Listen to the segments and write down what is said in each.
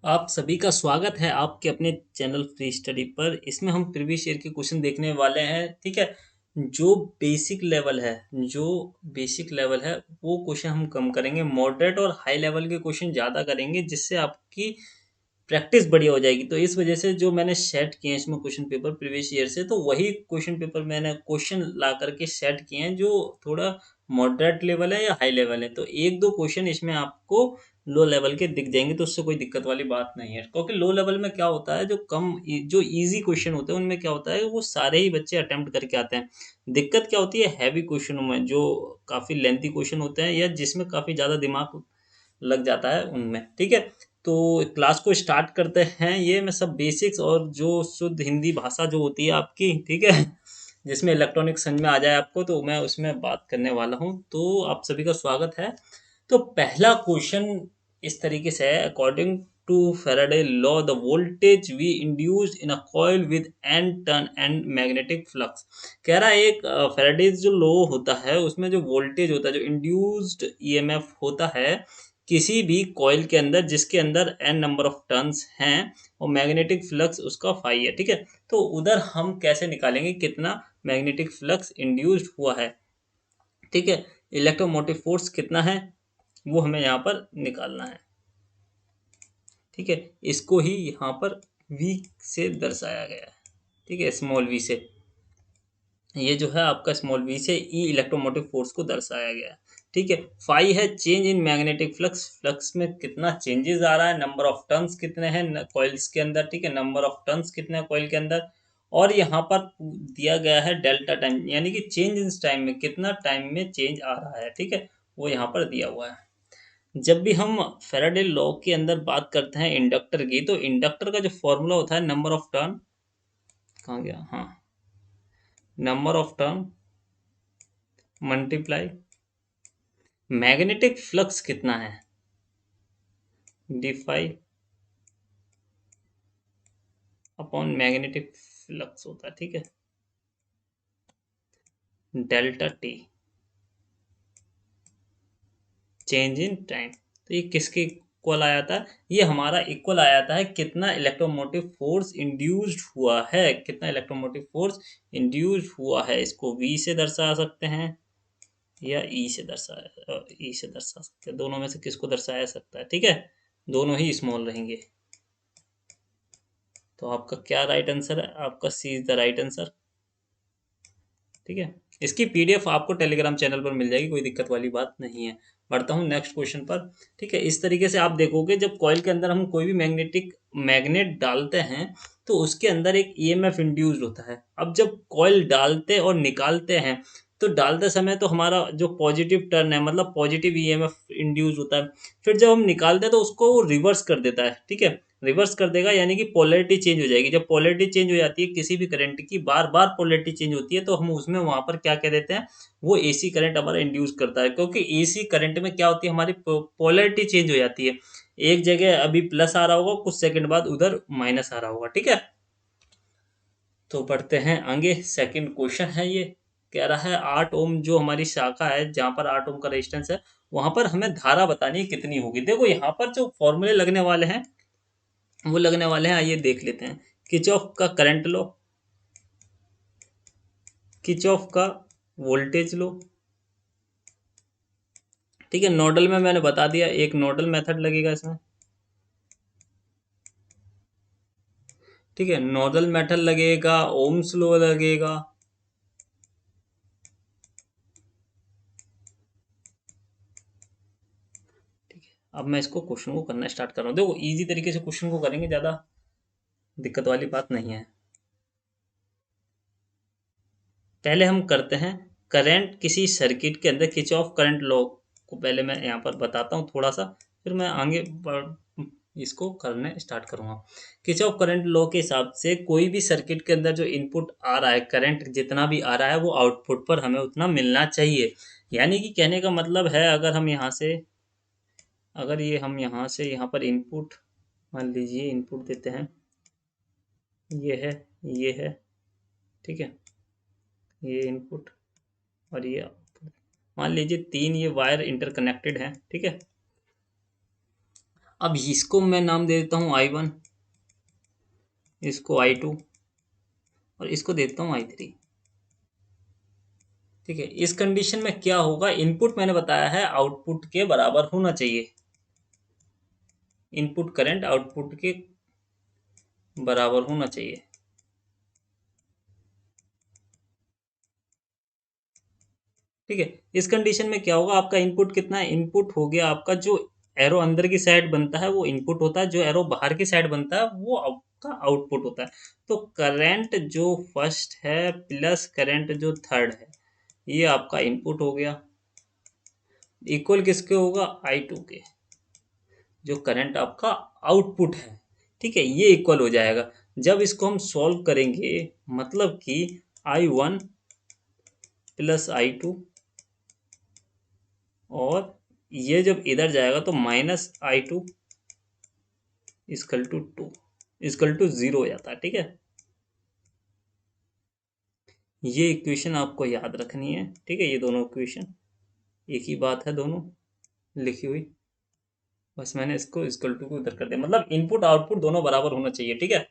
आप सभी का स्वागत है आपके अपने चैनल फ्री स्टडी पर। इसमें हम प्रीवियस ईयर के क्वेश्चन देखने वाले हैं। ठीक है। जो बेसिक लेवल है जो बेसिक लेवल है वो क्वेश्चन हम कम करेंगे, मॉडरेट और हाई लेवल के क्वेश्चन ज़्यादा करेंगे, जिससे आपकी प्रैक्टिस बढ़िया हो जाएगी। तो इस वजह से जो मैंने सेट किए हैं इसमें क्वेश्चन पेपर प्रीवियस ईयर से, तो वही क्वेश्चन पेपर मैंने क्वेश्चन ला करके सेट किए हैं जो थोड़ा मॉडरेट लेवल है या हाई लेवल है। तो एक दो क्वेश्चन इसमें आपको लो लेवल के दिख जाएंगे, तो उससे कोई दिक्कत वाली बात नहीं है। क्योंकि लो लेवल में क्या होता है, जो इजी क्वेश्चन होते हैं उनमें क्या होता है, वो सारे ही बच्चे अटेम्प्ट करके आते हैं। दिक्कत क्या होती है हैवी क्वेश्चनों में, जो काफ़ी लेंथी क्वेश्चन होते हैं या जिसमें काफ़ी ज़्यादा दिमाग लग जाता है उनमें। ठीक है। तो क्लास को स्टार्ट करते हैं। ये मैं सब बेसिक्स और जो शुद्ध हिंदी भाषा जो होती है आपकी, ठीक है, जिसमें इलेक्ट्रॉनिक समझ में आ जाए आपको, तो मैं उसमें बात करने वाला हूँ। तो आप सभी का स्वागत है। तो पहला क्वेश्चन इस तरीके से है, according to Faraday law the voltage V induced in a coil with N turn and magnetic flux. कह रहा है एक फैराडे जो लॉ होता है उसमें जो वोल्टेज होता है, जो इंड्यूस्ड ईएमएफ होता है किसी भी कॉइल के अंदर, जिसके अंदर एन नंबर ऑफ टर्न्स हैं और मैग्नेटिक फ्लक्स उसका फाई है। ठीक है। तो उधर हम कैसे निकालेंगे कितना मैग्नेटिक फ्लक्स इंड्यूस्ड हुआ है। ठीक है। इलेक्ट्रोमोटिव फोर्स कितना है वो हमें यहाँ पर निकालना है। ठीक है। इसको ही यहाँ पर V से दर्शाया गया है। ठीक है, स्मॉल v से। ये जो है आपका स्मॉल v से ई इलेक्ट्रोमोटिव फोर्स को दर्शाया गया है। ठीक है। फाई है change in magnetic flux, flux में कितना चेंजेस आ रहा है, नंबर ऑफ टर्न्स कितने हैं कॉइल्स के अंदर। ठीक है, नंबर ऑफ टर्न्स कितने हैं कॉइल के अंदर। और यहाँ पर दिया गया है डेल्टा टाइम, यानी कि चेंज इन टाइम में कितना टाइम में चेंज आ रहा है। ठीक है, वो यहाँ पर दिया हुआ है। जब भी हम फैराडे लॉ के अंदर बात करते हैं इंडक्टर की, तो इंडक्टर का जो फॉर्मूला होता है नंबर ऑफ टर्न, कहाँ गया, हाँ, number of turn multiply magnetic flux कितना है, D phi upon magnetic flux होता है। ठीक है, delta T, change in time. तो ये किसके इक्वल आया था, ये हमारा इक्वल आया था है कितना इलेक्ट्रोमोटिव फोर्स इंड्यूस्ड हुआ है, कितना इलेक्ट्रोमोटिव फोर्स इंड्यूस्ड हुआ है। इसको वी से दर्शा सकते हैं या ई से दर्शा सकते हैं, दोनों में से किसको दर्शाया सकता है। ठीक है, दोनों ही स्मॉल रहेंगे। तो आपका क्या राइट आंसर है, आपका सी इज द राइट आंसर। ठीक है। इसकी पीडीएफ आपको टेलीग्राम चैनल पर मिल जाएगी, कोई दिक्कत वाली बात नहीं है। बढ़ता हूँ नेक्स्ट क्वेश्चन पर। ठीक है, इस तरीके से आप देखोगे जब कॉइल के अंदर हम कोई भी मैग्नेट डालते हैं तो उसके अंदर एक ईएमएफ इंड्यूस्ड होता है। अब जब कॉइल डालते और निकालते हैं तो डालते समय तो हमारा जो पॉजिटिव टर्न है, मतलब पॉजिटिव ईएमएफ इंड्यूस होता है। फिर जब हम निकालते हैं तो उसको वो रिवर्स कर देता है। ठीक है, रिवर्स कर देगा, यानी कि पोलैरिटी चेंज हो जाएगी। जब पोलैरिटी चेंज हो जाती है किसी भी करंट की, बार बार पोलैरिटी चेंज होती है, तो हम उसमें वहां पर क्या कह देते हैं, वो एसी करंट हमारा इंड्यूस करता है। क्योंकि एसी करंट में क्या होती है, हमारी पोलैरिटी चेंज हो जाती है। एक जगह अभी प्लस आ रहा होगा, कुछ सेकंड बाद उधर माइनस आ रहा होगा। ठीक है। तो बढ़ते हैं आगे, सेकंड क्वेश्चन है ये। कह रहा है 8 ओम जो हमारी शाखा है, जहां पर 8 ओम का रेजिस्टेंस है, वहां पर हमें धारा बतानी है कितनी होगी। देखो यहाँ पर जो फॉर्मूले लगने वाले हैं वो लगने वाले हैं, आइए देख लेते हैं। किरचॉफ का करंट लो, किरचॉफ का वोल्टेज लो। ठीक है, नोडल में मैंने बता दिया, एक नोडल मेथड लगेगा इसमें। ठीक है, नोडल मेथड लगेगा, ओम्स लो लगेगा। ठीक है, अब मैं इसको क्वेश्चन को करना स्टार्ट कर रहा हूँ। देखो इजी तरीके से क्वेश्चन को करेंगे, ज़्यादा दिक्कत वाली बात नहीं है। पहले हम करते हैं करंट किसी सर्किट के अंदर, किरचॉफ करंट लॉ को पहले मैं यहाँ पर बताता हूँ थोड़ा सा, फिर मैं आगे इसको करने स्टार्ट करूँगा। किरचॉफ करंट लॉ के हिसाब से कोई भी सर्किट के अंदर जो इनपुट आ रहा है, करंट जितना भी आ रहा है वो आउटपुट पर हमें उतना मिलना चाहिए। यानी कि कहने का मतलब है, अगर ये हम यहाँ से यहाँ पर इनपुट, मान लीजिए इनपुट देते हैं, ये है, ये है, ठीक है, ये इनपुट और ये आउटपुट। मान लीजिए तीन ये वायर इंटरकनेक्टेड हैं। ठीक है, अब इसको मैं नाम दे देता हूँ I1, इसको I2 और इसको देता हूँ I3। ठीक है, इस कंडीशन में क्या होगा, इनपुट मैंने बताया है आउटपुट के बराबर होना चाहिए, इनपुट करंट आउटपुट के बराबर होना चाहिए। ठीक है, इस कंडीशन में क्या होगा, आपका इनपुट कितना है, इनपुट हो गया आपका, जो एरो अंदर की साइड बनता है वो इनपुट होता है, जो एरो बाहर की साइड बनता है वो आपका आउटपुट होता है। तो करंट जो फर्स्ट है प्लस करंट जो थर्ड है, ये आपका इनपुट हो गया, इक्वल किसके होगा, I2 के, जो करंट आपका आउटपुट है। ठीक है, ये इक्वल हो जाएगा। जब इसको हम सॉल्व करेंगे, मतलब कि I1 प्लस I2, और ये जब इधर जाएगा तो -I2 = 2 = 0 हो जाता है। ठीक है, ये इक्वेशन आपको याद रखनी है। ठीक है, ये दोनों इक्वेशन एक ही बात है, दोनों लिखी हुई, बस मैंने इसको इक्वल टू को उधर कर दिया, मतलब इनपुट आउटपुट दोनों बराबर होना चाहिए। ठीक है,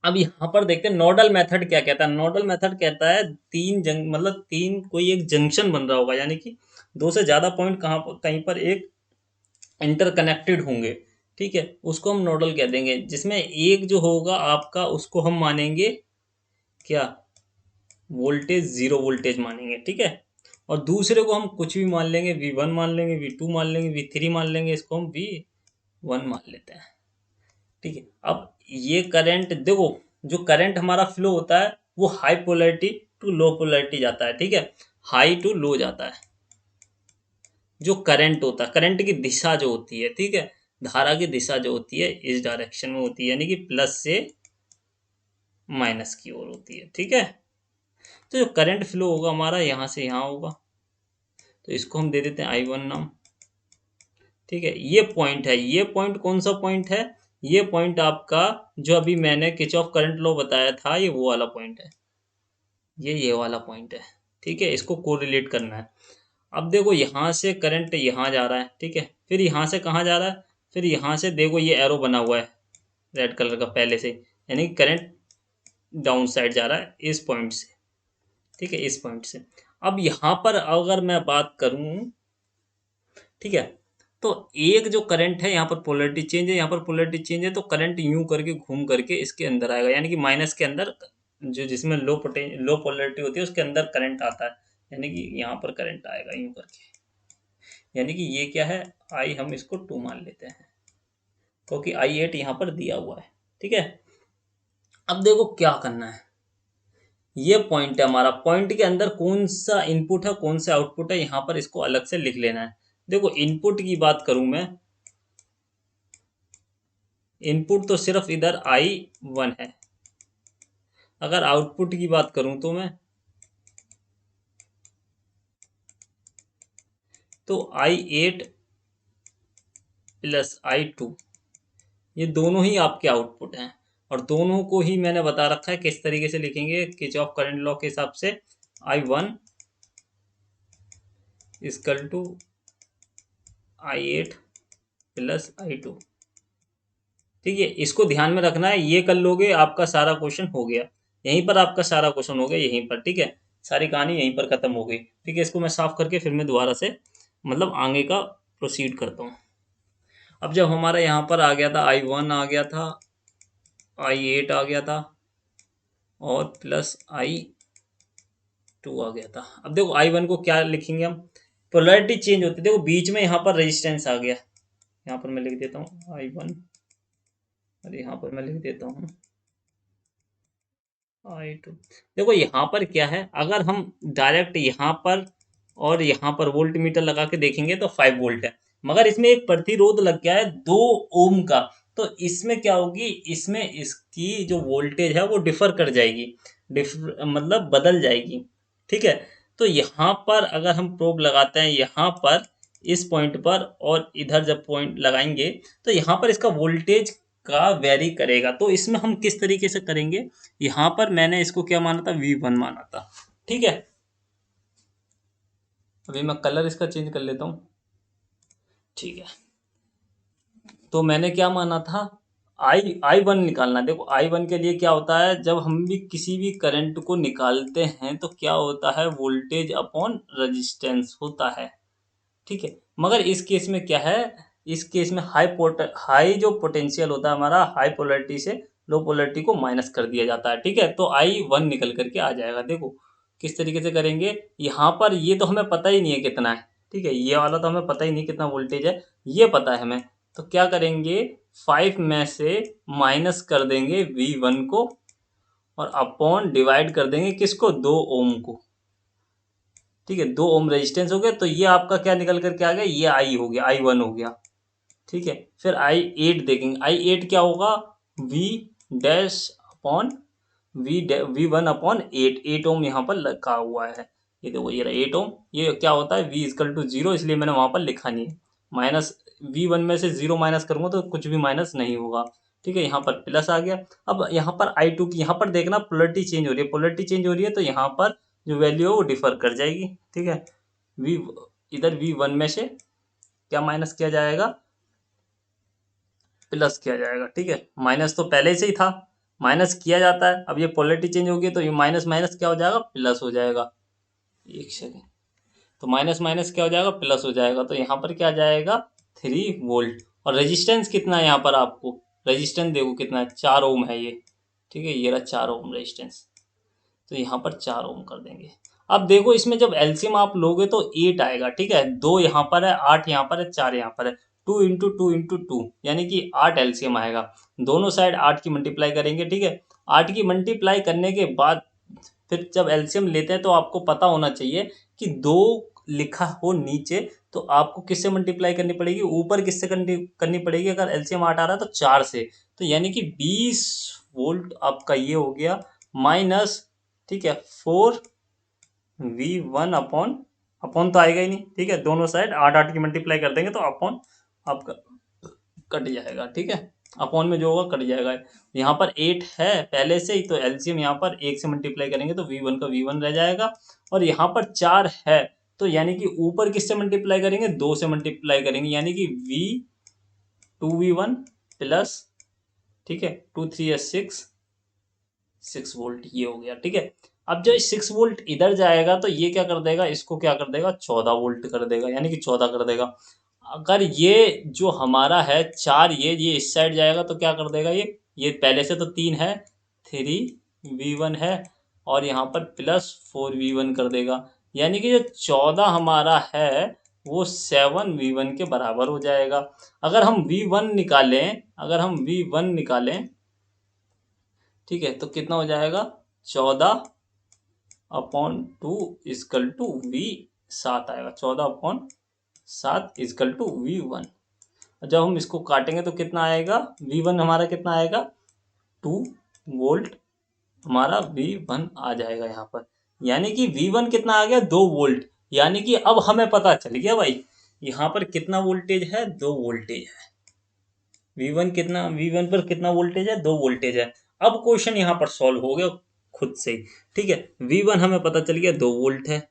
अब यहाँ पर देखते हैं नोडल मेथड क्या कहता है। नोडल मेथड कहता है मतलब तीन कोई एक जंक्शन बन रहा होगा, यानी कि दो से ज्यादा पॉइंट कहाँ पर कहीं पर एक इंटरकनेक्टेड होंगे। ठीक है, उसको हम नोडल कह देंगे, जिसमें एक जो होगा आपका उसको हम मानेंगे क्या, वोल्टेज, जीरो वोल्टेज मानेंगे। ठीक है, और दूसरे को हम कुछ भी मान लेंगे, V1 मान लेंगे, V2 मान लेंगे, V3 मान लेंगे, इसको हम V1 मान लेते हैं। ठीक है, अब ये करंट देखो, जो करंट हमारा फ्लो होता है वो high polarity to low polarity जाता है। ठीक है, हाई टू लो जाता है। जो करंट होता है, करंट की दिशा जो होती है, ठीक है, धारा की दिशा जो होती है इस डायरेक्शन में होती है, यानी कि प्लस से माइनस की ओर होती है। ठीक है, तो जो करंट फ्लो होगा हमारा यहाँ से यहाँ होगा, तो इसको हम दे देते हैं I1 नाम। ठीक है, ये पॉइंट है, ये पॉइंट कौन सा पॉइंट है, ये पॉइंट आपका जो अभी मैंने किरचॉफ करंट लॉ बताया था, ये वो वाला पॉइंट है, ये वाला पॉइंट है। ठीक है, इसको कोरिलेट करना है। अब देखो यहाँ से करंट यहाँ जा रहा है, ठीक है, फिर यहाँ से कहाँ जा रहा है, फिर यहाँ से देखो ये एरो बना हुआ है रेड कलर का पहले से, यानी करंट डाउन साइड जा रहा है इस पॉइंट से। ठीक है, इस पॉइंट से। अब यहाँ पर अगर मैं बात करूँ, ठीक है, तो एक जो करंट है यहाँ पर पोलैरिटी चेंज है, यहाँ पर पोलैरिटी चेंज है, तो करंट यूं करके घूम करके इसके अंदर आएगा, यानी कि माइनस के अंदर, जो जिसमें लो पोलैरिटी होती है उसके अंदर करंट आता है, यानी कि यहाँ पर करंट आएगा यूं करके, यानी कि ये क्या है, आई हम इसको 2 मान लेते हैं, क्योंकि I8 यहाँ पर दिया हुआ है। ठीक है, अब देखो क्या करना है, ये पॉइंट है हमारा, पॉइंट के अंदर कौन सा इनपुट है कौन सा आउटपुट है, यहाँ पर इसको अलग से लिख लेना है। देखो इनपुट की बात करूं मैं, इनपुट तो सिर्फ इधर I1 है, अगर आउटपुट की बात करूं तो मैं, तो I8 प्लस I2, ये दोनों ही आपके आउटपुट हैं, और दोनों को ही मैंने बता रखा है किस तरीके से लिखेंगे, किरचॉफ करंट लॉ के हिसाब से, I1 equal to I8 plus I2। ठीक है, इसको ध्यान में रखना है, ये कर लोगे आपका सारा क्वेश्चन हो गया, यहीं पर आपका सारा क्वेश्चन हो गया, यहीं पर। ठीक है, सारी कहानी यहीं पर खत्म हो गई। ठीक है, इसको मैं साफ करके फिर मैं दोबारा से मतलब आगे का प्रोसीड करता हूँ। अब जब हमारा यहाँ पर आ गया था, I1 आ गया था, I8 आ गया था, और प्लस I2 आ गया था। अब देखो I1 को क्या लिखेंगे हम, पोलैरिटी चेंज होती है, देखो बीच में यहाँ पर रेजिस्टेंस आ गया, यहाँ पर मैं लिख देता हूँ I1, और यहाँ पर मैं लिख देता हूँ I2। देखो यहाँ पर क्या है, अगर हम डायरेक्ट यहाँ पर और यहाँ पर वोल्ट मीटर लगा के देखेंगे तो 5 वोल्ट है, मगर इसमें एक प्रतिरोध लग गया है 2 ओम का, तो इसमें क्या होगी, इसमें इसकी जो वोल्टेज है वो डिफर कर जाएगी, मतलब बदल जाएगी। ठीक है, तो यहाँ पर अगर हम प्रोब लगाते हैं यहाँ पर इस पॉइंट पर, और इधर जब पॉइंट लगाएंगे तो यहाँ पर इसका वोल्टेज का वेरी करेगा, तो इसमें हम किस तरीके से करेंगे, यहाँ पर मैंने इसको क्या माना था, V1 माना था। ठीक है, अभी मैं कलर इसका चेंज कर लेता हूँ। ठीक है, तो मैंने क्या माना था, I1 निकालना। देखो I1 के लिए क्या होता है, जब हम भी किसी भी करंट को निकालते हैं तो क्या होता है, वोल्टेज अपॉन रेजिस्टेंस होता है, ठीक है। मगर इस केस में क्या है, इस केस में हाई जो पोटेंशियल होता है हमारा, हाई पोलैरिटी से लो पोलैरिटी को माइनस कर दिया जाता है, ठीक है। तो I1 निकल करके आ जाएगा। देखो किस तरीके से करेंगे, यहाँ पर ये तो हमें पता ही नहीं है कितना है, ठीक है, ये वाला तो हमें पता ही नहीं कितना वोल्टेज है, ये पता है हमें। तो क्या करेंगे, 5 में से माइनस कर देंगे V1 को, और अपॉन डिवाइड कर देंगे किसको, 2 ओम को, ठीक है। 2 ओम रेजिस्टेंस हो गया, तो ये आपका क्या निकल करके आ गया, ये आई हो गया, I1 हो गया, ठीक है। फिर I8 देखेंगे, I8 क्या होगा, V dash upon V1 upon 8 ओम यहाँ पर लिखा हुआ है, ये देखो ये रहा 8 ओम। ये क्या होता है, V इजकल टू 0, इसलिए मैंने वहाँ पर लिखा नहीं है। माइनस V1 में से 0 माइनस करूँगा तो कुछ भी माइनस नहीं होगा, ठीक है। यहाँ पर प्लस आ गया। अब यहाँ पर I2 की, यहाँ पर देखना पोलैरिटी चेंज हो रही है, पोलैरिटी चेंज हो रही है तो यहाँ पर जो वैल्यू है वो डिफर कर जाएगी, ठीक है। V इधर V1 में से क्या माइनस किया जाएगा, प्लस किया जाएगा, ठीक है। माइनस तो पहले से ही था, माइनस किया जाता है, अब ये पोलैरिटी चेंज होगी तो ये माइनस माइनस क्या हो जाएगा, प्लस हो जाएगा। एक सेकेंड, तो माइनस माइनस क्या हो जाएगा, प्लस हो जाएगा। तो यहाँ पर क्या आ जाएगा, 3 वोल्ट। और रेजिस्टेंस कितना है यहाँ पर, आपको रेजिस्टेंस देखो कितना है, 4 ओम है ये, ठीक है, ये रहा 4 ओम रेजिस्टेंस। तो यहाँ पर 4 ओम कर देंगे। अब देखो इसमें जब एलसीएम आप लोगे तो 8 आएगा, ठीक है। 2 यहाँ पर है, 8 यहाँ पर है, 4 यहाँ पर है, 2 × 2 × 2 यानी कि 8 एलसीएम आएगा। दोनों साइड 8 की मल्टीप्लाई करेंगे, ठीक है। 8 की मल्टीप्लाई करने के बाद फिर जब एलसीएम लेते हैं तो आपको पता होना चाहिए कि 2 लिखा हो नीचे, तो आपको किससे मल्टीप्लाई करनी पड़ेगी, ऊपर किससे करनी पड़ेगी, अगर एलसीएम 8 आ रहा है तो 4 से। तो यानी कि 20 वोल्ट आपका ये हो गया, माइनस, ठीक है, 4V1 अपॉन, अपॉन तो आएगा ही नहीं, ठीक है। दोनों साइड 8 8 की मल्टीप्लाई कर देंगे तो अपॉन आपका कट जाएगा, ठीक है। अपॉन में जो होगा कट जाएगा। यहाँ पर 8 है पहले से ही, तो एलसीएम यहाँ पर 1 से मल्टीप्लाई करेंगे तो V1 का V1 रह जाएगा। और यहाँ पर 4 है, तो यानी कि ऊपर किससे मल्टीप्लाई करेंगे, 2 से मल्टीप्लाई करेंगे, यानी कि 2V1 प्लस, ठीक है, 2 3 6 वोल्ट ये हो गया, ठीक है। अब जो 6 वोल्ट इधर जाएगा तो ये क्या कर देगा, इसको क्या कर देगा, 14 वोल्ट कर देगा, यानी कि 14 कर देगा। अगर ये जो हमारा है 4, ये इस साइड जाएगा तो क्या कर देगा, ये पहले से तो 3 है, 3V1 है, और यहाँ पर प्लस 4V1 कर देगा, यानी कि जो 14 हमारा है वो 7V1 के बराबर हो जाएगा। अगर हम V1 निकालें, अगर हम V1 निकालें, ठीक है, तो कितना हो जाएगा, 14/2 इजकल टू V7 आएगा, 14/7 इजकल टू V1। जब हम इसको काटेंगे तो कितना आएगा, V1 हमारा कितना आएगा, 2 वोल्ट हमारा V1 आ जाएगा यहाँ पर। यानी कि V1 कितना आ गया, 2 वोल्ट। यानी कि अब हमें पता चल गया भाई, यहाँ पर कितना वोल्टेज है, 2 वोल्टेज है। V1 पर कितना वोल्टेज है, 2 वोल्टेज है। अब क्वेश्चन यहाँ पर सॉल्व हो गया खुद से ही, ठीक है। V1 हमें पता चल गया 2 वोल्ट है,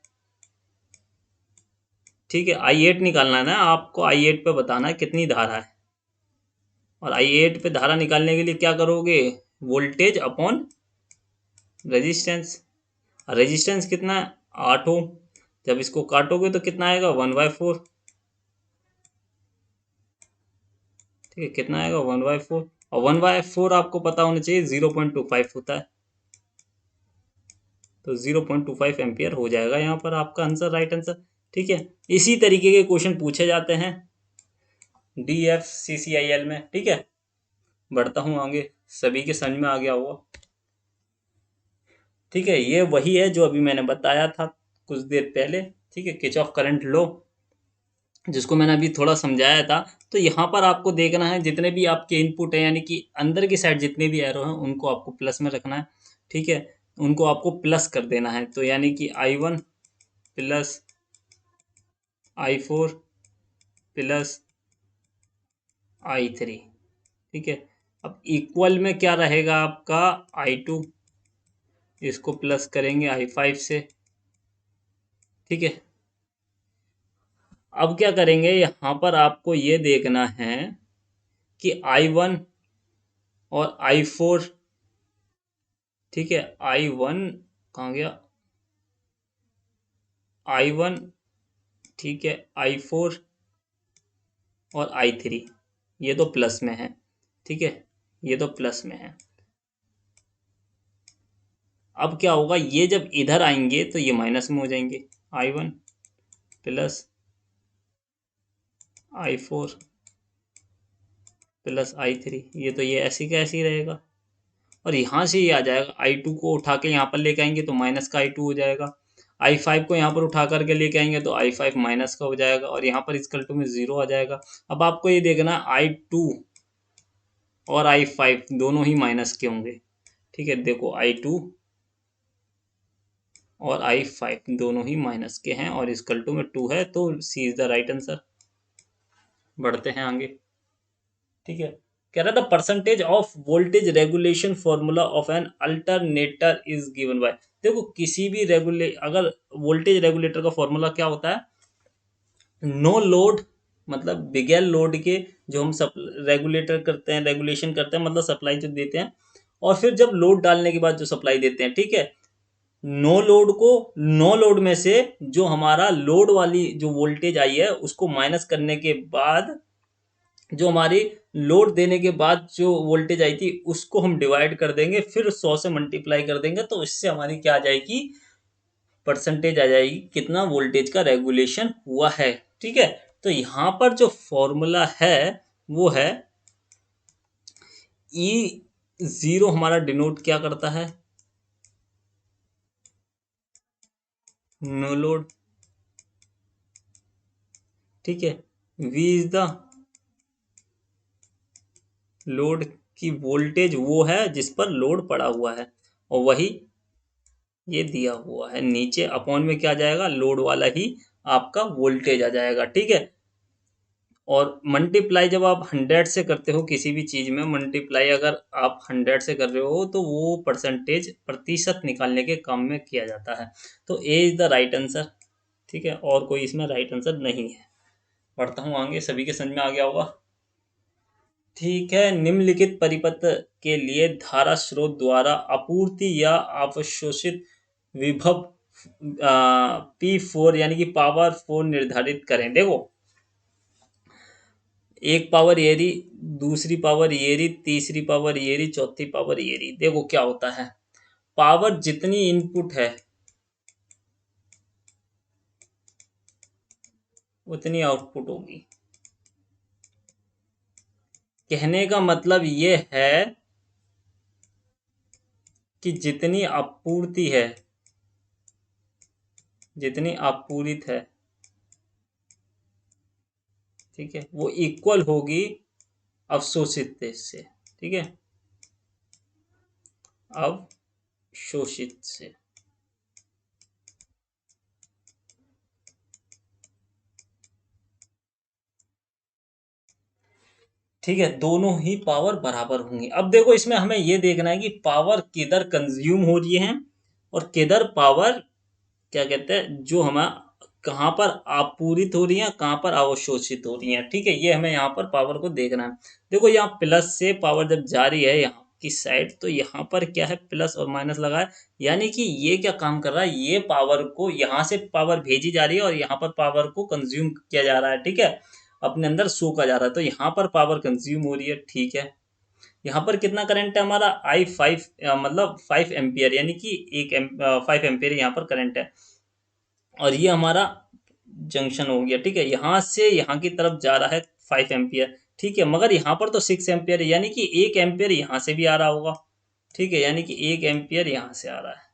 ठीक है। I8 निकालना है ना आपको, I8 पे बताना है कितनी धारा है, और I8 पे धारा निकालने के लिए क्या करोगे, वोल्टेज अपॉन रेजिस्टेंस। रेजिस्टेंस कितना है, 8 ओम। जब इसको काटोगे तो कितना आएगा, 1/4, ठीक है। कितना आएगा, 1/4, और 1/4 आपको पता होना चाहिए 0.25 होता है, तो 0.25 एम्पियर हो जाएगा यहाँ पर आपका आंसर, राइट आंसर, ठीक है। इसी तरीके के क्वेश्चन पूछे जाते हैं DFCCIL में, ठीक है। बढ़ता हूँ आगे, सभी के समझ में आ गया होगा, ठीक है। ये वही है जो अभी मैंने बताया था कुछ देर पहले, ठीक है, किरचॉफ करंट लॉ, जिसको मैंने अभी थोड़ा समझाया था। तो यहाँ पर आपको देखना है जितने भी आपके इनपुट है, यानी कि अंदर की साइड जितने भी एरो हैं उनको आपको प्लस में रखना है, ठीक है। उनको आपको प्लस कर देना है, तो यानी कि I1 plus I4 plus I3, ठीक है। अब इक्वल में क्या रहेगा आपका, I2, इसको प्लस करेंगे I5 से, ठीक है। अब क्या करेंगे, यहाँ पर आपको ये देखना है कि I1 और I4, ठीक है, I1 कहाँ गया, I1, ठीक है, I4 और I3 ये तो प्लस में है, ठीक है, ये तो प्लस में है। अब क्या होगा, ये जब इधर आएंगे तो ये माइनस में हो जाएंगे, I1 plus I4 plus I3, ये तो ये ऐसे का ऐसे ही रहेगा। और यहाँ से ये आ जाएगा, I2 को उठा के यहाँ पर लेके आएंगे तो माइनस का I2 हो जाएगा, I5 को यहाँ पर उठा करके लेके आएंगे तो I5 माइनस का हो जाएगा, और यहाँ पर इक्वल टू में 0 आ जाएगा। अब आपको ये देखना I2 और I5 दोनों ही माइनस के होंगे, ठीक है, देखो I2 और I5 दोनों ही माइनस के हैं और इक्वल टू में 2 है, तो C is the right answer. बढ़ते हैं आगे, ठीक है। कह रहा था percentage of voltage regulation formula of an alternator is given by. देखो किसी भी अगर वोल्टेज रेगुलेटर का फॉर्मूला क्या होता है, नो लोड, मतलब बिगेल लोड के जो हम सब रेगुलेटर करते हैं, रेगुलेशन करते हैं, मतलब सप्लाई जो देते हैं, और फिर जब लोड डालने के बाद जो सप्लाई देते हैं, ठीक है, नो लोड को, नो लोड में से जो हमारा लोड वाली जो वोल्टेज आई है उसको माइनस करने के बाद जो हमारी लोड देने के बाद जो वोल्टेज आई थी उसको हम डिवाइड कर देंगे, फिर 100 से मल्टीप्लाई कर देंगे, तो इससे हमारी क्या आ जाएगी, परसेंटेज आ जाएगी, कितना वोल्टेज का रेगुलेशन हुआ है, ठीक है। तो यहाँ पर जो फॉर्मूला है वो है E0 हमारा डिनोट क्या करता है, नो लोड, ठीक है, V इज द लोड की वोल्टेज वो है जिस पर लोड पड़ा हुआ है, और वही ये दिया हुआ है नीचे, अपॉन में क्या जाएगा, लोड वाला ही आपका वोल्टेज आ जाएगा, ठीक है। और मल्टीप्लाई जब आप 100 से करते हो किसी भी चीज़ में, मल्टीप्लाई अगर आप 100 से कर रहे हो तो वो परसेंटेज, प्रतिशत निकालने के काम में किया जाता है। तो A is the right answer, ठीक है, और कोई इसमें राइट आंसर नहीं है। पढ़ता हूँ आगे, सभी के समझ में आ गया होगा, ठीक है। निम्नलिखित परिपथ के लिए धारा स्रोत द्वारा आपूर्ति या अवशोषित विभव P4 यानी कि पावर 4 निर्धारित करें। देखो, एक पावर ये रही, दूसरी पावर ये रही, तीसरी पावर ये रही, चौथी पावर ये रही। देखो क्या होता है, पावर जितनी इनपुट है उतनी आउटपुट होगी। कहने का मतलब ये है कि जितनी आपूर्ति है, जितनी आपूरित है, ठीक है, वो इक्वल होगी अवशोषित से, ठीक है, अवशोषित से। ठीक है, दोनों ही पावर बराबर होंगी। अब देखो इसमें हमें ये देखना है कि पावर किधर कंज्यूम हो रही है और किधर पावर, क्या कहते हैं, जो हमें कहाँ पर आपूरित हो रही है, कहाँ पर अवशोषित हो रही है, ठीक है, ये हमें यहाँ पर पावर को देखना है। देखो यहाँ प्लस से पावर जब जा रही है यहाँ की साइड, तो यहाँ पर क्या है, प्लस और माइनस लगा है, यानी कि ये क्या काम कर रहा है, ये पावर को यहाँ से पावर भेजी जा रही है और यहाँ पर पावर को कंज्यूम किया जा रहा है, ठीक है, अपने अंदर सोखा जा रहा है, तो यहाँ पर पावर कंज्यूम हो रही है, ठीक है। यहाँ पर कितना करंट है हमारा, I5, मतलब 5 एम्पियर, यानी कि 5 एम्पियर यहाँ पर करंट है, और ये हमारा जंक्शन हो गया, ठीक है, यहाँ से यहाँ की तरफ जा रहा है 5 एम्पियर, ठीक है, मगर यहाँ पर तो 6 एम्पियर है, यानी कि 1 एम्पियर यहाँ से भी आ रहा होगा, ठीक है, यानी कि 1 एम्पियर यहाँ से आ रहा है,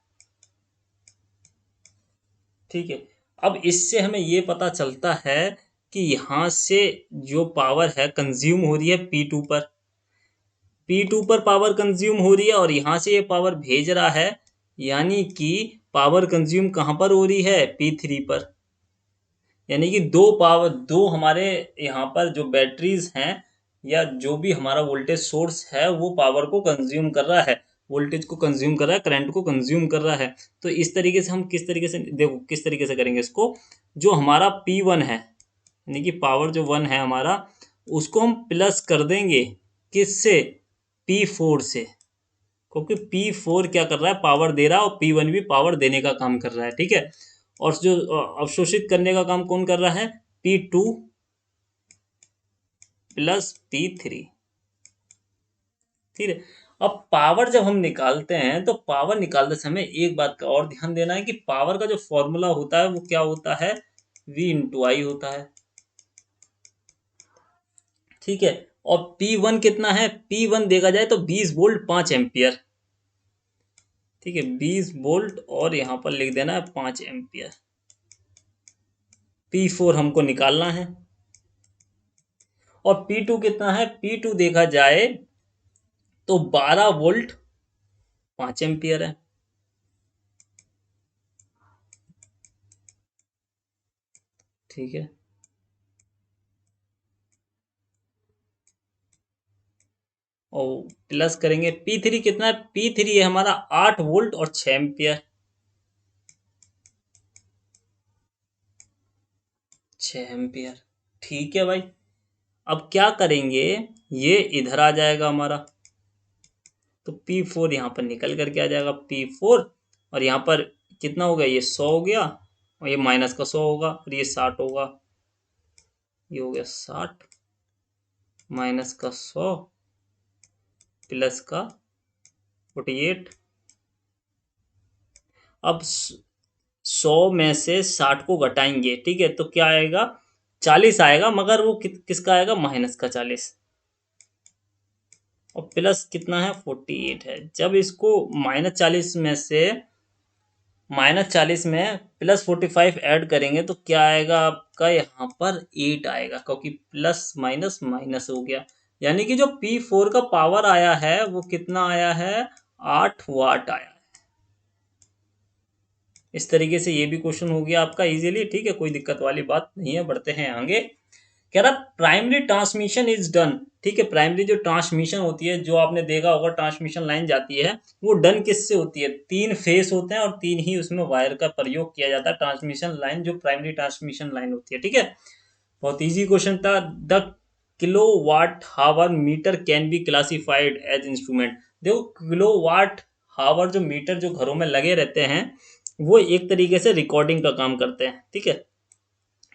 ठीक है। अब इससे हमें ये पता चलता है कि यहाँ से जो पावर है कंज्यूम हो रही है P2 पर, P2 पर पावर कंज्यूम हो रही है और यहाँ से ये पावर भेज रहा है, यानी कि पावर कंज्यूम कहाँ पर हो रही है, P3 पर, यानी कि दो हमारे यहाँ पर जो बैटरीज हैं या जो भी हमारा वोल्टेज सोर्स है वो पावर को कंज्यूम कर रहा है, वोल्टेज को कंज्यूम कर रहा है, करंट को कंज्यूम कर रहा है। तो इस तरीके से हम किस तरीके से, देखो किस तरीके से करेंगे इसको, जो हमारा P1 है, यानी कि पावर जो 1 है हमारा, उसको हम प्लस कर देंगे किससे, P4 से, क्योंकि P4 क्या कर रहा है, पावर दे रहा है, और P1 भी पावर देने का काम कर रहा है, ठीक है। और जो अवशोषित करने का काम कौन कर रहा है, P2 प्लस P3, ठीक है। अब पावर जब हम निकालते हैं तो पावर निकालते समय एक बात का और ध्यान देना है कि पावर का जो फॉर्मूला होता है वो क्या होता है, V इंटू आई होता है, ठीक है। और P1 कितना है, P1 देखा जाए तो 20 वोल्ट 5 एम्पियर, ठीक है, 20 वोल्ट, और यहाँ पर लिख देना है 5 एम्पियर। P4 हमको निकालना है, और P2 कितना है, P2 देखा जाए तो 12 वोल्ट 5 एम्पियर है, ठीक है। और प्लस करेंगे P3 कितना है, P3 है हमारा 8 वोल्ट और 6 एम्पियर, 6 एम्पियर, ठीक है भाई। अब क्या करेंगे, ये इधर आ जाएगा हमारा, तो P4 यहाँ पर निकल करके आ जाएगा, P4, और यहाँ पर कितना हो गया, ये 100 हो गया, और ये माइनस का 100 होगा, और ये 60 होगा, ये हो गया 60 माइनस का 100 प्लस का 48। अब 100 में से 60 को घटाएंगे, ठीक है, तो क्या आएगा, 40 आएगा, मगर वो किसका आएगा, माइनस का 40, और प्लस कितना है, 48 है। जब इसको -40 में +45 ऐड करेंगे तो क्या आएगा आपका, यहाँ पर 8 आएगा, क्योंकि प्लस माइनस माइनस हो गया, यानी कि जो P4 का पावर आया है वो कितना आया है, 8 वाट आया। इस तरीके से ये भी क्वेश्चन हो गया आपका इजीली, ठीक है, कोई दिक्कत वाली बात नहीं है। बढ़ते हैं आगे, कह रहा प्राइमरी ट्रांसमिशन इज डन, ठीक है। प्राइमरी जो ट्रांसमिशन होती है, जो आपने देखा होगा ट्रांसमिशन लाइन जाती है, वो डन किससे होती है, 3 फेस होते हैं और 3 ही उसमें वायर का प्रयोग किया जाता है, ट्रांसमिशन लाइन जो प्राइमरी ट्रांसमिशन लाइन होती है, ठीक है। बहुत इजी क्वेश्चन था। The kilowatt hour meter can be classified as instrument. देखो किलो वाट हावर जो मीटर जो घरों में लगे रहते हैं, वो एक तरीके से रिकॉर्डिंग का काम करते हैं, ठीक है।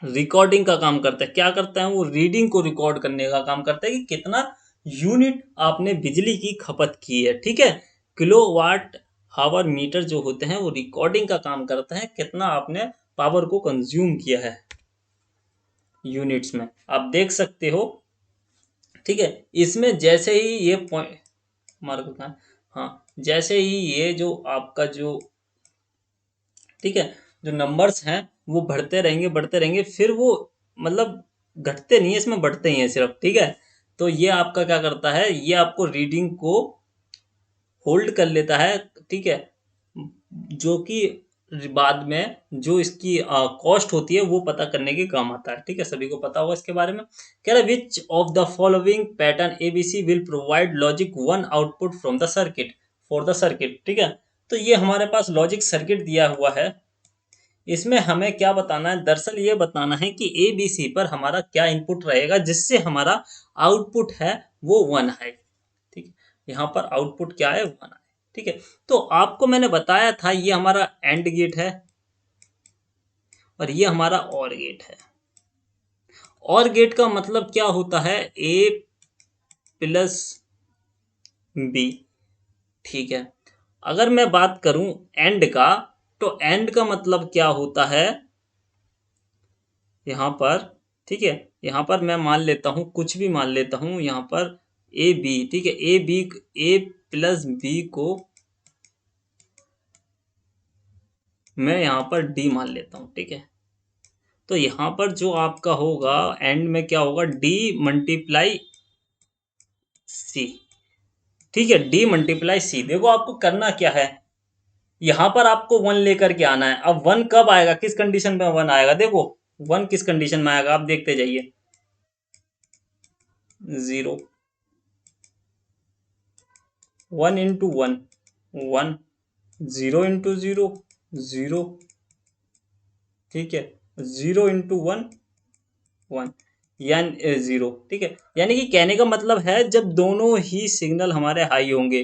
रिकॉर्डिंग का काम करता है, क्या करता है, वो रीडिंग को रिकॉर्ड करने का काम करता है कि कितना यूनिट आपने बिजली की खपत की है, ठीक है। किलोवाट हावर मीटर जो होते हैं वो रिकॉर्डिंग का काम करता है, कितना आपने पावर को कंज्यूम किया है यूनिट्स में, आप देख सकते हो, ठीक है। इसमें जैसे ही ये पॉइंट मार्क कहाँ है? हाँ, जैसे ही ये जो आपका जो, ठीक है, जो नंबर्स हैं वो बढ़ते रहेंगे, फिर वो मतलब घटते नहीं है, इसमें बढ़ते ही हैं सिर्फ, ठीक है। तो ये आपका क्या करता है, ये आपको रीडिंग को होल्ड कर लेता है, ठीक है, जो कि बाद में जो इसकी कॉस्ट होती है वो पता करने के काम आता है, ठीक है, सभी को पता होगा इसके बारे में। कह रहा है which of the following pattern ABC will provide logic 1 output from the circuit for the circuit, ठीक है। तो ये हमारे पास लॉजिक सर्किट दिया हुआ है, इसमें हमें क्या बताना है, दरअसल ये बताना है कि ए बी सी पर हमारा क्या इनपुट रहेगा जिससे हमारा आउटपुट है वो 1 है, ठीक है। यहाँ पर आउटपुट क्या है, 1 है, ठीक है। तो आपको मैंने बताया था ये हमारा एंड गेट है और ये हमारा और गेट है। और गेट का मतलब क्या होता है, ए प्लस बी, ठीक है। अगर मैं बात करूं एंड का, तो एंड का मतलब क्या होता है, यहाँ पर, ठीक है, यहाँ पर मैं मान लेता हूँ, कुछ भी मान लेता हूँ, यहाँ पर ए बी, ठीक है, ए प्लस बी को मैं यहाँ पर डी मान लेता हूँ, ठीक है। तो यहाँ पर जो आपका होगा एंड में क्या होगा, डी मल्टीप्लाई सी, ठीक है, डी मल्टीप्लाई सी। देखो आपको करना क्या है, यहाँ पर आपको 1 लेकर के आना है। अब 1 कब आएगा, किस कंडीशन में 1 आएगा, देखो 1 किस कंडीशन में आएगा, आप देखते जाइए, 0, 1 इंटू 1 1, 0 इंटू 0 0, ठीक है, 0 इंटू 1 1, यानी जीरो, ठीक है। यानी कि कहने का मतलब है जब दोनों ही सिग्नल हमारे हाई होंगे,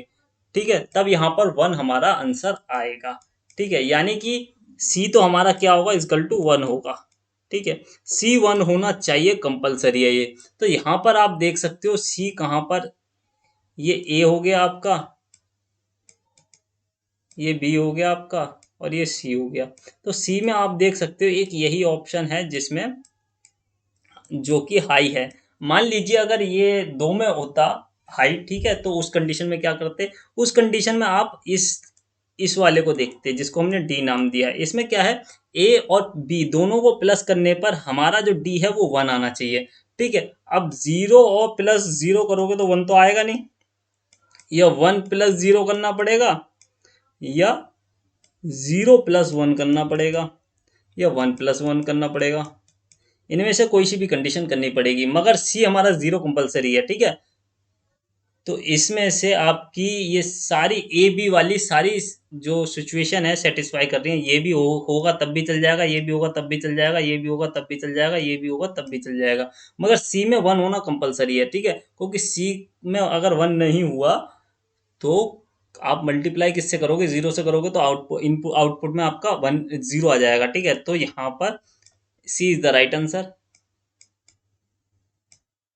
ठीक है, तब यहाँ पर वन हमारा आंसर आएगा, ठीक है। यानी कि सी तो हमारा क्या होगा, इक्वल टू वन होगा, ठीक है। सी वन होना चाहिए, कंपलसरी है ये। तो यहाँ पर आप देख सकते हो सी कहाँ पर, ये ए हो गया आपका, ये बी हो गया आपका, और ये सी हो गया। तो सी में आप देख सकते हो एक यही ऑप्शन है जिसमें जो कि हाई है। मान लीजिए अगर ये दो में होता हाई, ठीक है, तो उस कंडीशन में क्या करते, उस कंडीशन में आप इस वाले को देखते जिसको हमने डी नाम दिया है। इसमें क्या है, ए और बी दोनों को प्लस करने पर हमारा जो डी है वो वन आना चाहिए, ठीक है। अब जीरो और प्लस जीरो करोगे तो वन तो आएगा नहीं, या वन प्लस जीरो करना पड़ेगा, या जीरो प्लस वन करना पड़ेगा, या वन प्लस वन करना पड़ेगा। इनमें से कोई सी भी कंडीशन करनी पड़ेगी, मगर सी हमारा जीरो कंपलसरी है, ठीक है। तो इसमें से आपकी ये सारी ए बी वाली सारी जो सिचुएशन है सेटिस्फाई कर रही है। ये भी होगा तब भी चल जाएगा, ये भी होगा तब भी चल जाएगा, ये भी होगा तब भी चल जाएगा, ये भी होगा तब भी चल जाएगा, मगर सी में वन होना कंपलसरी है, ठीक है। क्योंकि सी में अगर वन नहीं हुआ तो आप मल्टीप्लाई किससे करोगे, जीरो से करोगे, तो आउटपुट में आपका वन जीरो आ जाएगा, ठीक है। तो यहाँ पर सी इज द राइट आंसर,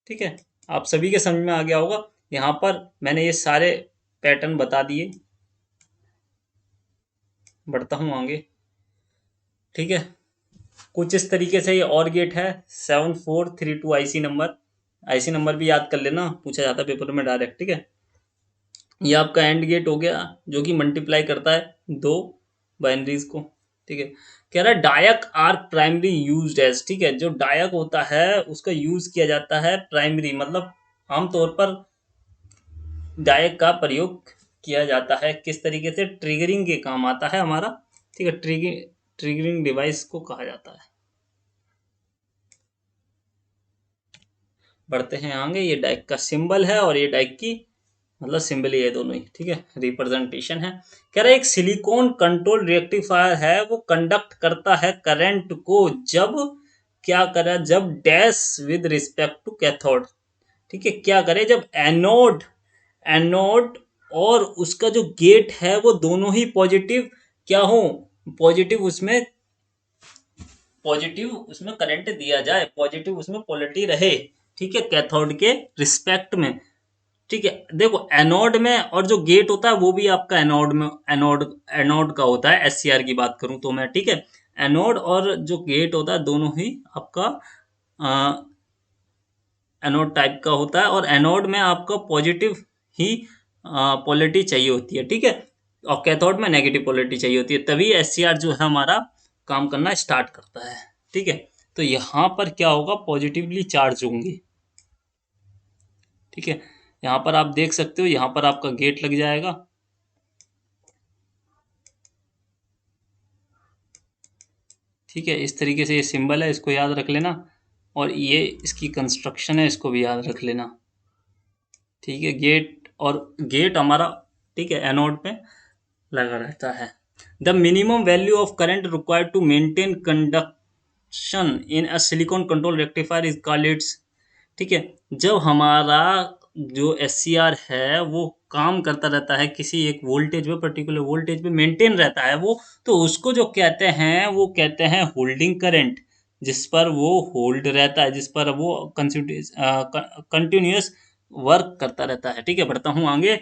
ठीक है। आप सभी के समझ में आ गया होगा। यहाँ पर मैंने ये सारे पैटर्न बता दिए, बढ़ता हूँ आगे, ठीक है। कुछ इस तरीके से ये और गेट है 7432 आईसी नंबर, आईसी नंबर भी याद कर लेना, पूछा जाता है पेपर में डायरेक्ट, ठीक है। ये आपका एंड गेट हो गया जो कि मल्टीप्लाई करता है दो बाइनरीज को, ठीक है। कह रहा है डायक आर प्राइमरी यूज्ड एज, ठीक है, जो डायक होता है उसका यूज किया जाता है प्राइमरी, मतलब आमतौर पर डायक का प्रयोग किया जाता है किस तरीके से, ट्रिगरिंग के काम आता है हमारा, ठीक है। ट्रिगरिंग डिवाइस को कहा जाता है। बढ़ते हैं आगे, ये डायक का सिंबल है और ये डायक की मतलब सिंबल ही है, दोनों ही, ठीक है, रिप्रेजेंटेशन है। कह रहा है एक सिलिकॉन कंट्रोल रेक्टिफायर है, वो कंडक्ट करता है करंट को जब क्या करे, जब dash with respect to cathode, ठीक है। क्या करे, जब एनोड एनोड और उसका जो गेट है वो दोनों ही पॉजिटिव क्या हो, पॉजिटिव उसमें करंट दिया जाए, पॉजिटिव उसमें पोलरिटी रहे, ठीक है, कैथोड के रिस्पेक्ट में, ठीक है। देखो एनोड में और जो गेट होता है वो भी आपका एनोड में एनोड का होता है, एससीआर की बात करूं तो मैं, ठीक है। एनोड और जो गेट होता है दोनों ही आपका एनोड टाइप का होता है, और एनोड में आपका पॉजिटिव ही पोलरिटी चाहिए होती है, ठीक है, और कैथोड में नेगेटिव पोलरिटी चाहिए होती है, तभी एससीआर जो है हमारा काम करना स्टार्ट करता है, ठीक है। तो यहाँ पर क्या होगा, पॉजिटिवली चार्ज होंगे, ठीक है। यहाँ पर आप देख सकते हो, यहाँ पर आपका गेट लग जाएगा, ठीक है। इस तरीके से ये सिंबल है, इसको याद रख लेना, और ये इसकी कंस्ट्रक्शन है, इसको भी याद रख लेना, ठीक है। गेट हमारा, ठीक है, एनोड पे लगा रहता है। The minimum value of current required to maintain conduction in a silicon control rectifier is called its, ठीक है। जब हमारा जो एससीआर है वो काम करता रहता है किसी एक वोल्टेज पे, पर्टिकुलर वोल्टेज पे मेंटेन रहता है वो, तो उसको जो कहते हैं वो कहते हैं होल्डिंग करंट, जिस पर वो होल्ड रहता है, जिस पर वो कंटिन्यूस वर्क करता रहता है, ठीक है। बढ़ता हूँ आगे,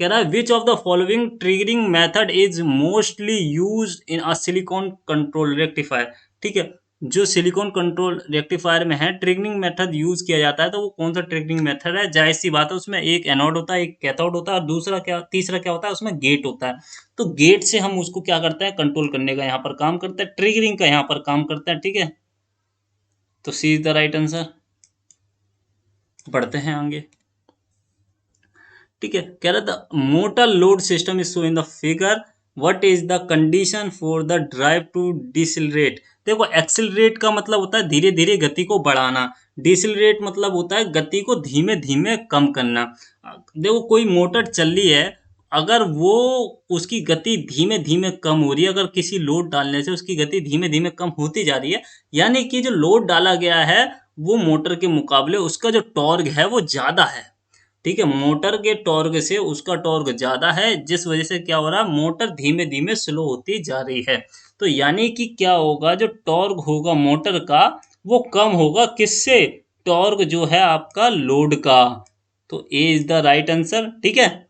कह रहा है which of the following triggering method is mostly use in a silicon control rectifier, ठीक है। जो सिलिकॉन कंट्रोल रेक्टिफायर में है ट्रिगरिंग मेथड यूज किया जाता है, तो वो कौन सा ट्रिगरिंग मेथड है, जाहिर सी बात है उसमें एक एनोड होता है, एक कैथोड होता है, और दूसरा क्या, तीसरा क्या होता है, उसमें गेट होता है। तो गेट से हम उसको क्या करते हैं, कंट्रोल करने का यहाँ पर काम करते हैं, ट्रिगरिंग का यहाँ पर काम करता है, ठीक है। तो C is the right answer. बढ़ते हैं आगे, ठीक है। कह रहा था motor load system is show in the figure, what is the condition for the drive to decelerate. देखो एक्सिलरेट का मतलब होता है धीरे धीरे गति को बढ़ाना, डिसिलरेट मतलब होता है गति को धीमे धीमे कम करना। देखो कोई मोटर चल रही है, अगर वो उसकी गति धीमे धीमे कम हो रही है, अगर किसी लोड डालने से उसकी गति धीमे धीमे कम होती जा रही है, यानी कि जो लोड डाला गया है वो मोटर के मुकाबले उसका जो टॉर्क है वो ज़्यादा है। ठीक है, मोटर के टॉर्क से उसका टॉर्क ज़्यादा है, जिस वजह से क्या हो रहा है, मोटर धीमे धीमे स्लो होती जा रही है। तो यानी कि क्या होगा, जो टॉर्क होगा मोटर का वो कम होगा, किससे, टॉर्क जो है आपका लोड का। तो ए इज द राइट आंसर। ठीक है,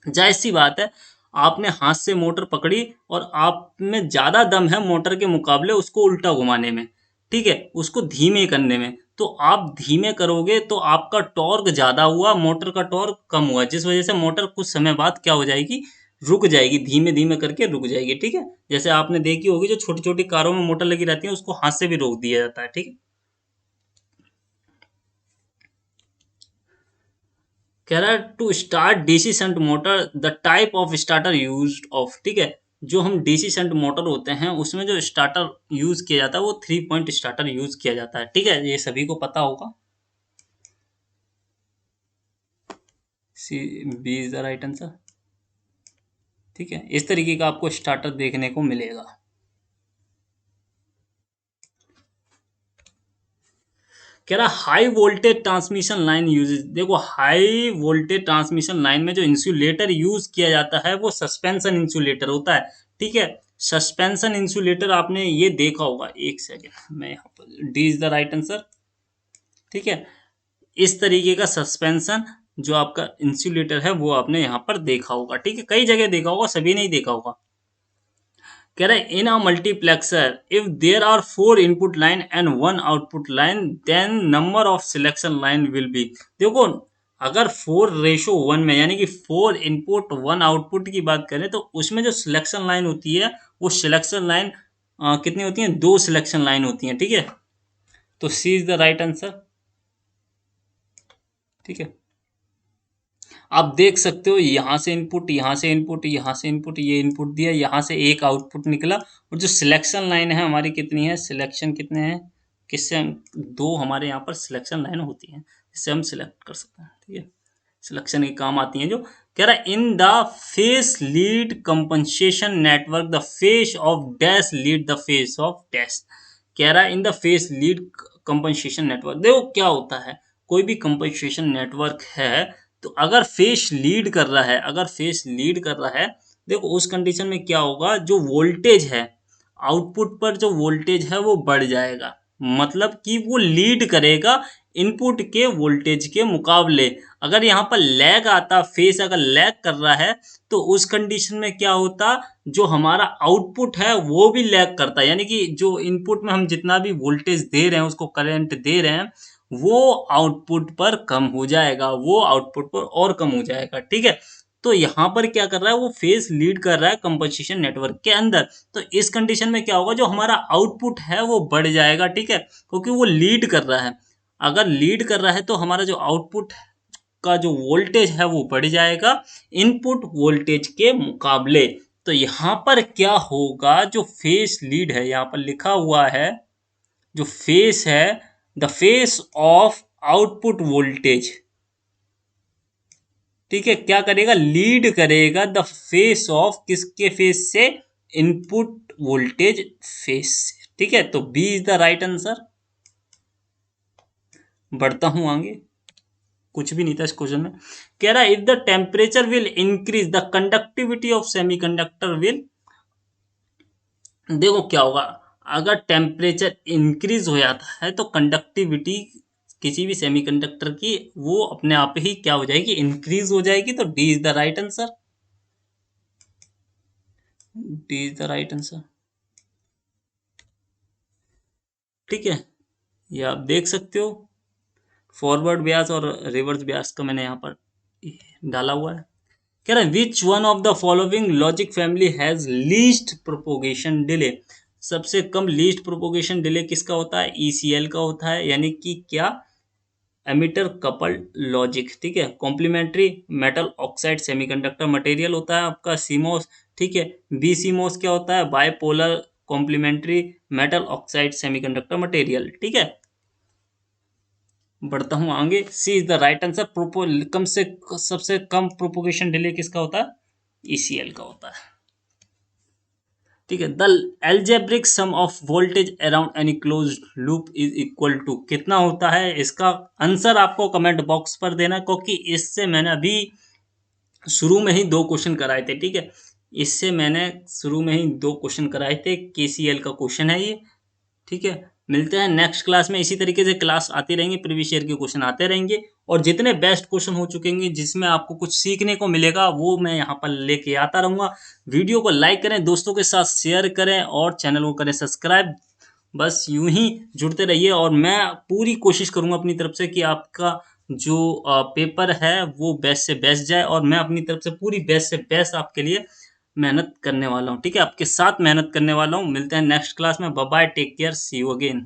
जाहिर सी बात है, आपने हाथ से मोटर पकड़ी और आप में ज़्यादा दम है मोटर के मुकाबले उसको उल्टा घुमाने में, ठीक है, उसको धीमे करने में। तो आप धीमे करोगे तो आपका टॉर्क ज़्यादा हुआ, मोटर का टॉर्क कम हुआ, जिस वजह से मोटर कुछ समय बाद क्या हो जाएगी, रुक जाएगी, धीमे धीमे करके रुक जाएगी। ठीक है, जैसे आपने देखी होगी जो छोटी छोटी कारों में मोटर लगी रहती है उसको हाथ से भी रोक दिया जाता है। ठीक है, कह रहा है to start DC shunt motor the type of starter used of. ठीक है, जो हम डीसी शंट मोटर होते हैं उसमें जो स्टार्टर यूज किया जाता है वो 3 पॉइंट स्टार्टर यूज किया जाता है। ठीक है, ये सभी को पता होगा। C, B is the right answer. ठीक है, इस तरीके का आपको स्टार्टर देखने को मिलेगा। कह रहा high voltage transmission line uses. देखो, हाई वोल्टेज ट्रांसमिशन लाइन में जो इंसुलेटर यूज किया जाता है वो सस्पेंशन इंसुलेटर होता है। ठीक है, सस्पेंशन इंसुलेटर आपने ये देखा होगा। एक सेकेंड, मैं यहाँ पर, D is the right answer. ठीक है, इस तरीके का सस्पेंशन जो आपका इंसुलेटर है वो आपने यहाँ पर देखा होगा। ठीक है, कई जगह देखा होगा, सभी नहीं देखा होगा। कह रहा है in a multiplexer if there are 4 input line and 1 output line then number of selection line will be. देखो, अगर 4:1 में, यानी कि 4 इनपुट 1 आउटपुट की बात करें तो उसमें जो सिलेक्शन लाइन होती है वो सिलेक्शन लाइन कितनी होती है, 2 सिलेक्शन लाइन होती हैं। ठीक है, तो C is the right answer. ठीक है, आप देख सकते हो यहाँ से इनपुट, यहाँ से इनपुट, यहाँ से इनपुट, ये इनपुट दिया, यहाँ से एक आउटपुट निकला, और जो सिलेक्शन लाइन है हमारी कितनी है, सिलेक्शन कितने हैं, किससे हम, 2 हमारे यहाँ पर सिलेक्शन लाइन होती हैं जिससे हम सिलेक्ट कर सकते हैं। ठीक है, सिलेक्शन के काम आती हैं। जो कह रहा है in the face lead compensation network the phase of dash lead the phase of dash. कह रहा है in the face lead compensation network. देखो क्या होता है, कोई भी कंपनसेशन नेटवर्क है तो अगर फेस लीड कर रहा है, अगर फेस लीड कर रहा है, देखो उस कंडीशन में क्या होगा, जो वोल्टेज है आउटपुट पर, जो वोल्टेज है वो बढ़ जाएगा, मतलब कि वो लीड करेगा इनपुट के वोल्टेज के मुकाबले। अगर यहाँ पर लैग आता, फेस अगर लैग कर रहा है तो उस कंडीशन में क्या होता, जो हमारा आउटपुट है वो भी लैग करता है, यानी कि जो इनपुट में हम जितना भी वोल्टेज दे रहे हैं, उसको करंट दे रहे हैं, वो आउटपुट पर कम हो जाएगा, वो आउटपुट पर और कम हो जाएगा। ठीक है, तो यहाँ पर क्या कर रहा है, वो फेज लीड कर रहा है कंपनसेशन नेटवर्क के अंदर। तो इस कंडीशन में क्या होगा, जो हमारा आउटपुट है वो बढ़ जाएगा। ठीक है, क्योंकि वो लीड कर रहा है। अगर लीड कर रहा है तो हमारा जो आउटपुट का जो वोल्टेज है वो बढ़ जाएगा इनपुट वोल्टेज के मुकाबले। तो यहाँ पर क्या होगा, जो फेस लीड है, यहाँ पर लिखा हुआ है, जो फेस है, the phase of output voltage. ठीक है, क्या करेगा, लीड करेगा द फेस ऑफ, किसके फेस से, इनपुट वोल्टेज फेस से। ठीक है, तो B is the right answer. बढ़ता हूं आगे, कुछ भी नहीं था इस क्वेश्चन में। कह रहा है if the temperature will increase the conductivity of semiconductor will. देखो क्या होगा, अगर टेम्परेचर इंक्रीज हो जाता है तो कंडक्टिविटी किसी भी सेमीकंडक्टर की वो अपने आप ही क्या हो जाएगी, इंक्रीज हो जाएगी। तो D is the right answer. D is the right answer. ठीक है, ये आप देख सकते हो, फॉरवर्ड ब्यास और रिवर्स ब्यास का मैंने यहाँ पर डाला हुआ है। कह रहा है which one of the following logic family has least propagation delay. सबसे कम लीस्ट प्रोपोगेशन डिले किसका होता है, ईसीएल का होता है, यानी कि क्या, एमिटर कपल्ड लॉजिक। ठीक है, complementary metal oxide semiconductor material होता है आपका सीमोस। ठीक है, बी सीमोस क्या होता है, bipolar complementary metal oxide semiconductor material. ठीक है, बढ़ता हूँ आगे, C is the right answer. कम से सबसे कम प्रोपोगेशन डिले किसका होता है, ईसीएल का होता है। ठीक है। The algebraic sum of voltage around any close loop is equal to कितना होता है? इसका आंसर आपको कमेंट बॉक्स पर देना, क्योंकि इससे मैंने अभी शुरू में ही दो क्वेश्चन कराए थे। ठीक है, इससे मैंने शुरू में ही दो क्वेश्चन कराए थे, केसीएल का क्वेश्चन है ये। ठीक है, मिलते हैं नेक्स्ट क्लास में। इसी तरीके से क्लास आती रहेंगी, प्रीवियस ईयर के क्वेश्चन आते रहेंगे, और जितने बेस्ट क्वेश्चन हो चुके हैं जिसमें आपको कुछ सीखने को मिलेगा वो मैं यहाँ पर लेके आता रहूँगा। वीडियो को लाइक करें, दोस्तों के साथ शेयर करें और चैनल को करें सब्सक्राइब। बस यूं ही जुड़ते रहिए, और मैं पूरी कोशिश करूँगा अपनी तरफ से कि आपका जो पेपर है वो बेस्ट से बेस्ट जाए, और मैं अपनी तरफ से पूरी बेस्ट से बेस्ट आपके लिए मेहनत करने वाला हूँ। ठीक है, आपके साथ मेहनत करने वाला हूँ। मिलते हैं नेक्स्ट क्लास में। Bye bye, take care, see you again.